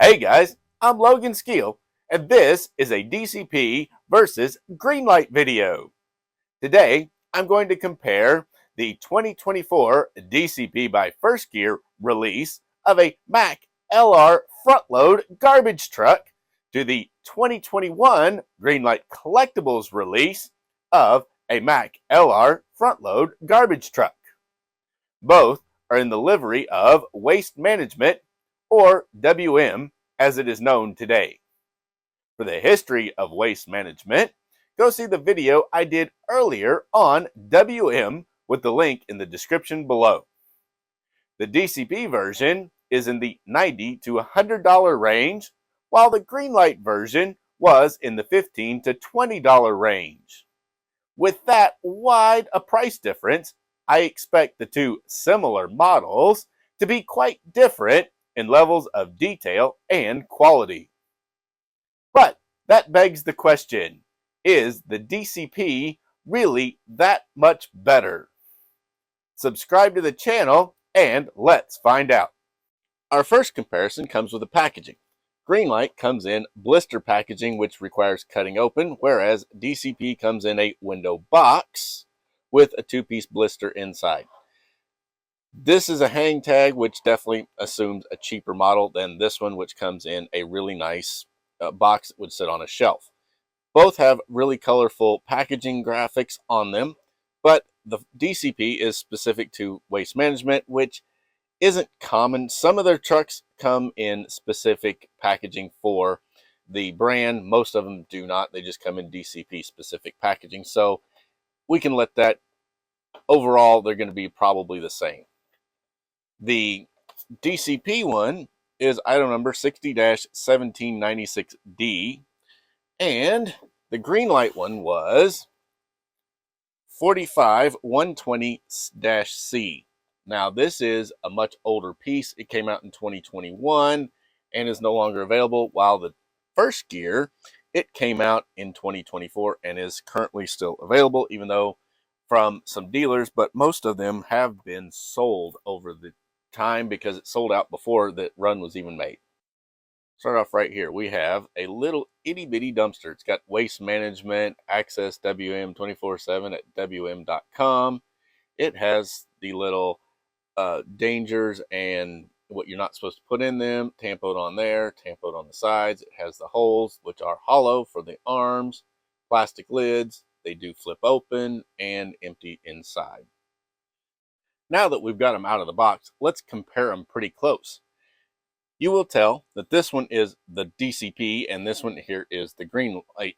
Hey guys, I'm Logan Skeel, and this is a DCP versus Greenlight video. Today, I'm going to compare the 2024 DCP by First Gear release of a Mack LR front-load garbage truck to the 2021 Greenlight Collectibles release of a Mack LR front-load garbage truck. Both are in the livery of Waste Management, or WM as it is known today. For the history of waste management, go see the video I did earlier on WM with the link in the description below. The DCP version is in the $90 to $100 range, while the Greenlight version was in the $15 to $20 range. With that wide a price difference, I expect the two similar models to be quite different in levels of detail and quality. But that begs the question, is the DCP really that much better? Subscribe to the channel and let's find out. Our first comparison comes with the packaging. Greenlight comes in blister packaging, which requires cutting open, whereas DCP comes in a window box with a two-piece blister inside. This is a hang tag, which definitely assumes a cheaper model than this one, which comes in a really nice box that would sit on a shelf. Both have really colorful packaging graphics on them, but the DCP is specific to waste management, which isn't common. Some of their trucks come in specific packaging for the brand. Most of them do not. They just come in DCP specific packaging. So we can let that, overall, they're going to be probably the same. The DCP one is item number 60-1796D, and the Greenlight one was 45120-C. Now, this is a much older piece. It came out in 2021 and is no longer available, while the First Gear, it came out in 2024 and is currently still available, even though from some dealers, but most of them have been sold over the time because it sold out before that run was even made. Start off right here. We have a little itty bitty dumpster. It's got waste management, access WM 24/7 at WM.com. It has the little dangers and what you're not supposed to put in them, tampoed on there, tampoed on the sides. It has the holes, which are hollow for the arms, plastic lids. They do flip open and empty inside. Now that we've got them out of the box, let's compare them pretty close. You will tell that this one is the DCP and this one here is the Greenlight.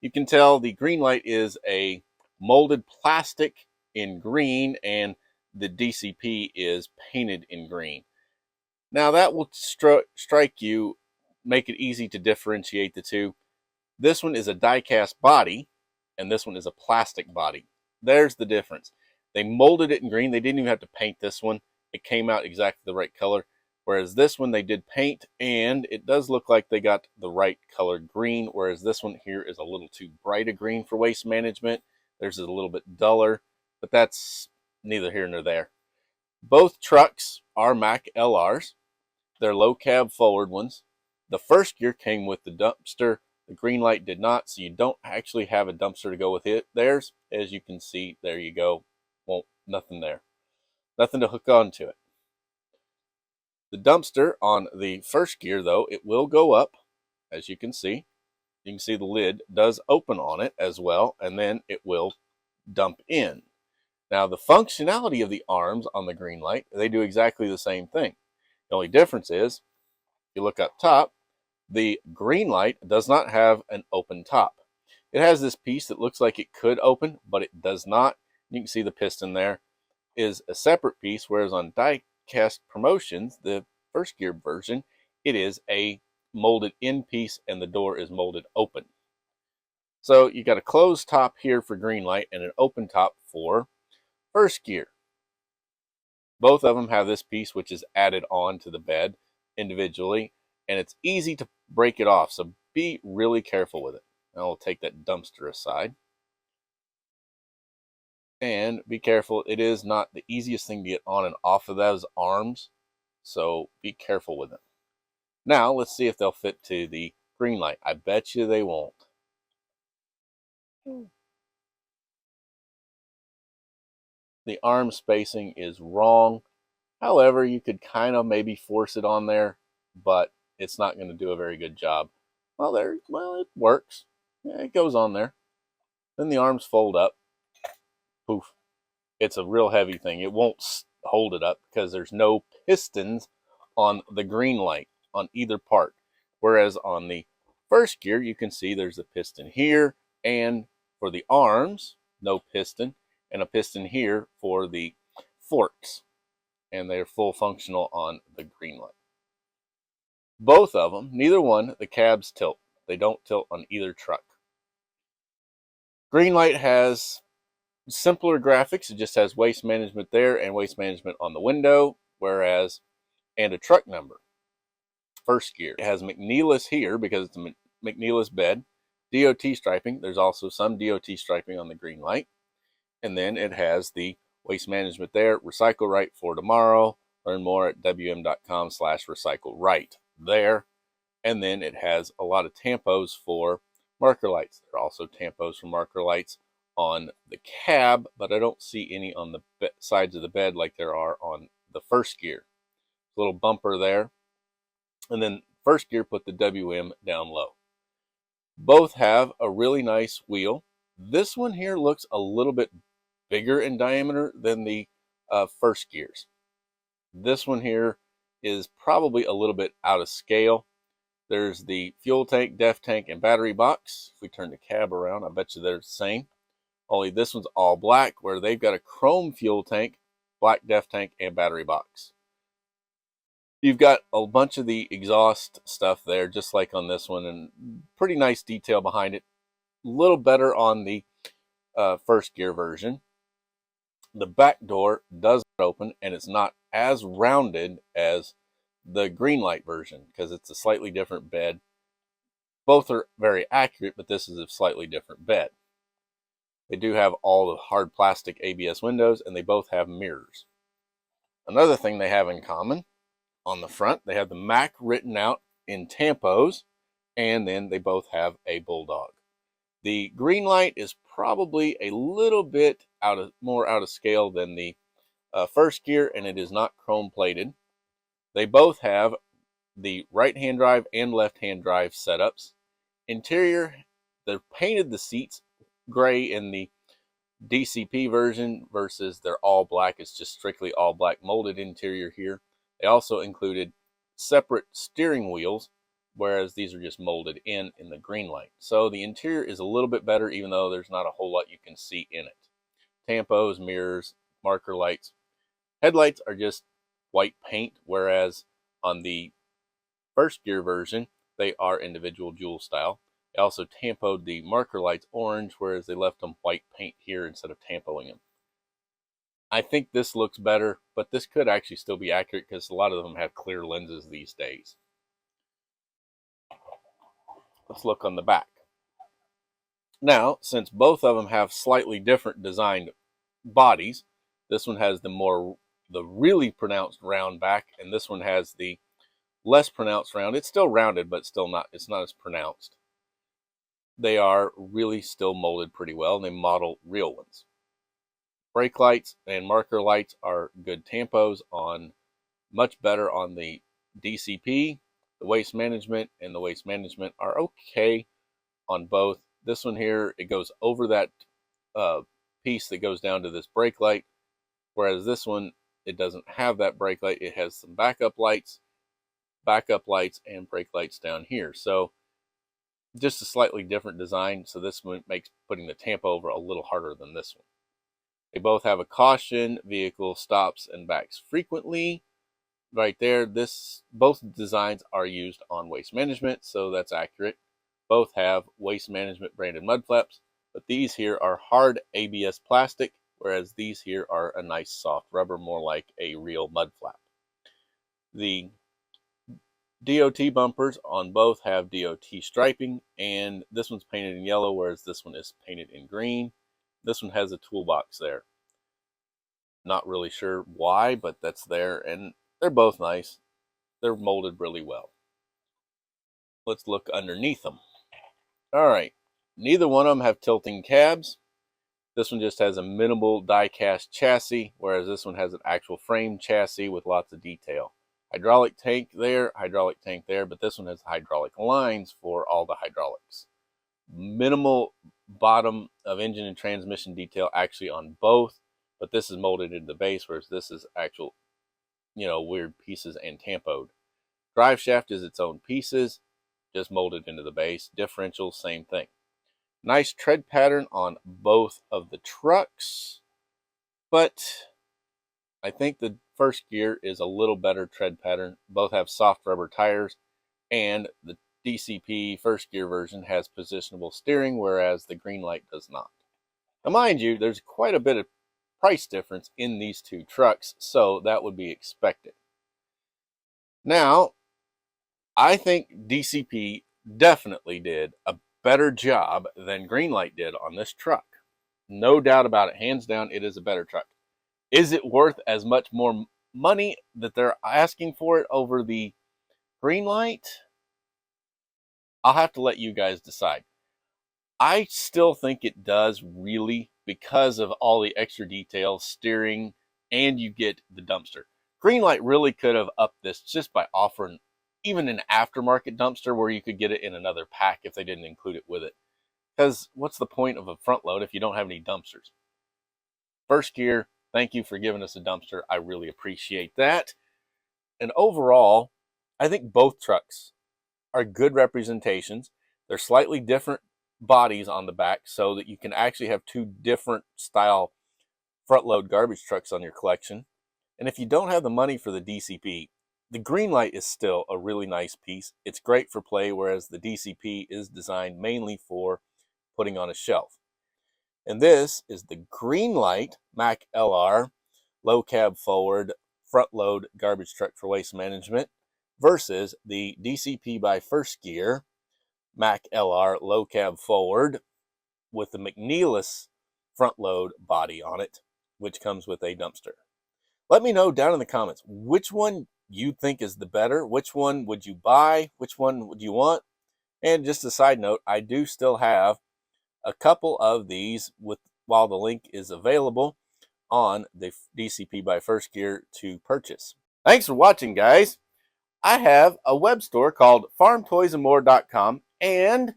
You can tell the Greenlight is a molded plastic in green and the DCP is painted in green. Now that will strike you, make it easy to differentiate the two. This one is a die-cast body and this one is a plastic body. There's the difference. They molded it in green. They didn't even have to paint this one. It came out exactly the right color. Whereas this one they did paint, and it does look like they got the right colored green, whereas this one here is a little too bright a green for waste management. Theirs is a little bit duller, but that's neither here nor there. Both trucks are Mack LRs. They're low cab forward ones. The First Gear came with the dumpster. The Greenlight did not, so you don't actually have a dumpster to go with it. Theirs, as you can see, there you go. Well, nothing there. Nothing to hook onto it. The dumpster on the First Gear, though, it will go up, as you can see. You can see the lid does open on it as well, and then it will dump in. Now, the functionality of the arms on the Greenlight, they do exactly the same thing. The only difference is, if you look up top, the Greenlight does not have an open top. It has this piece that looks like it could open, but it does not. You can see the piston there is a separate piece, whereas on die-cast promotions, the First Gear version, it is a molded in piece and the door is molded open. So you got a closed top here for Greenlight and an open top for First Gear. Both of them have this piece which is added on to the bed individually, and it's easy to break it off, so be really careful with it. Now we'll take that dumpster aside. And be careful, it is not the easiest thing to get on and off of those arms, so be careful with it. Now let's see if they'll fit to the Greenlight. I bet you they won't. The arm spacing is wrong. However, you could kind of maybe force it on there, but it's not going to do a very good job. Well, it works. Yeah, it goes on there. Then the arms fold up. Poof. It's a real heavy thing. It won't hold it up because there's no pistons on the Greenlight on either part. Whereas on the first gear, you can see there's a piston here, and for the arms, no piston, and a piston here for the forks. And they're full functional on the Greenlight. Both of them, neither one, the cabs tilt. They don't tilt on either truck. Greenlight has simpler graphics. It just has waste management there and waste management on the window, whereas, and a truck number. First gear. It has McNeilus here because it's a McNeilus bed. DOT striping. There's also some DOT striping on the Greenlight. And then it has the waste management there. Recycle right for tomorrow. Learn more at wm.com/recycle-right there. And then it has a lot of tampos for marker lights. There are also tampos for marker lights on the cab, but I don't see any on the sides of the bed like there are on the first gear. A little bumper there. And then first gear, put the WM down low. Both have a really nice wheel. This one here looks a little bit bigger in diameter than the first gears. This one here is probably a little bit out of scale. There's the fuel tank, def tank, and battery box. If we turn the cab around, I bet you they're the same. Only this one's all black, where they've got a chrome fuel tank, black def tank, and battery box. You've got a bunch of the exhaust stuff there, just like on this one, and pretty nice detail behind it. A little better on the first gear version. The back door does open, and it's not as rounded as the Greenlight version because it's a slightly different bed. Both are very accurate, but this is a slightly different bed. They do have all the hard plastic ABS windows, and they both have mirrors. Another thing they have in common, on the front, they have the Mack written out in tampos, and then they both have a bulldog. The Greenlight is probably a little bit more out of scale than the first gear, and it is not chrome plated. They both have the right-hand drive and left-hand drive setups. Interior, they've painted the seats gray in the DCP version versus they're all black. It's just strictly all black molded interior here. They also included separate steering wheels, whereas these are just molded in the Greenlight. So the interior is a little bit better, even though there's not a whole lot you can see in it. Tampos, mirrors, marker lights. Headlights are just white paint, whereas on the first gear version, they are individual jewel style. They also tampoed the marker lights orange, whereas they left them white paint here instead of tampoing them. I think this looks better, but this could actually still be accurate because a lot of them have clear lenses these days. Let's look on the back. Now, since both of them have slightly different designed bodies, this one has the really pronounced round back, and this one has the less pronounced round. It's still rounded, but it's not as pronounced. They are really still molded pretty well, and they model real ones. Brake lights and marker lights are good tampos on, much better on the DCP. The waste management and the waste management are okay on both. This one here, it goes over that piece that goes down to this brake light, whereas this one, it doesn't have that brake light. It has some backup lights, and brake lights down here. So just a slightly different design. So this one makes putting the tampo over a little harder than this one. They both have a caution, vehicle stops and backs frequently. Right there, both designs are used on waste management, so that's accurate. Both have waste management branded mud flaps, but these here are hard ABS plastic, whereas these here are a nice soft rubber, more like a real mud flap. The DOT bumpers on both have DOT striping, and this one's painted in yellow, whereas this one is painted in green. This one has a toolbox there. Not really sure why, but that's there, and they're both nice. They're molded really well. let's look underneath them. All right, neither one of them have tilting cabs. This one just has a minimal die-cast chassis, whereas this one has an actual frame chassis with lots of detail. Hydraulic tank there, but this one has hydraulic lines for all the hydraulics. Minimal bottom of engine and transmission detail actually on both, but this is molded into the base, whereas this is actual, weird pieces and tampoed. Drive shaft is its own pieces, just molded into the base. Differential, same thing. Nice tread pattern on both of the trucks, but I think the first gear is a little better tread pattern. Both have soft rubber tires, and the DCP first gear version has positionable steering, whereas the Greenlight does not. Now, mind you, there's quite a bit of price difference in these two trucks, so that would be expected. Now, I think DCP definitely did a better job than Greenlight did on this truck. No doubt about it. Hands down, it is a better truck. Is it worth as much more money that they're asking for it over the Greenlight? I'll have to let you guys decide. I still think it does, really, because of all the extra details, steering, and you get the dumpster. Greenlight really could have upped this just by offering even an aftermarket dumpster where you could get it in another pack if they didn't include it with it. Because what's the point of a front load if you don't have any dumpsters? First gear, thank you for giving us a dumpster. I really appreciate that. And overall, I think both trucks are good representations. They're slightly different bodies on the back so that you can actually have two different style front load garbage trucks on your collection. And if you don't have the money for the DCP, the Greenlight is still a really nice piece. It's great for play, whereas the DCP is designed mainly for putting on a shelf. And this is the Greenlight Mack LR low cab forward front load garbage truck for waste management versus the DCP by First Gear Mack LR low cab forward with the McNeilus front load body on it, which comes with a dumpster. Let me know down in the comments which one you think is the better, which one would you buy, which one would you want. And just a side note, I do still have a couple of these while the link is available on the DCP by First Gear to purchase. Thanks for watching, guys. I have a web store called farmtoysandmore.com, and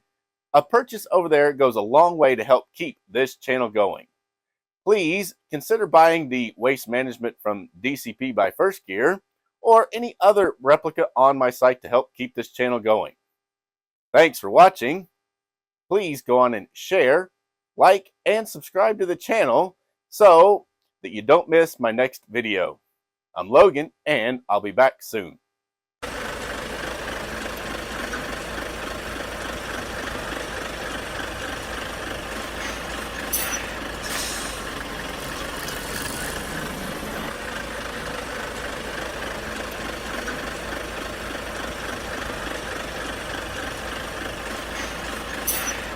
a purchase over there goes a long way to help keep this channel going. Please consider buying the waste management from DCP by First Gear or any other replica on my site to help keep this channel going. Thanks for watching. Please go on and share, like, and subscribe to the channel so that you don't miss my next video. I'm Logan, and I'll be back soon.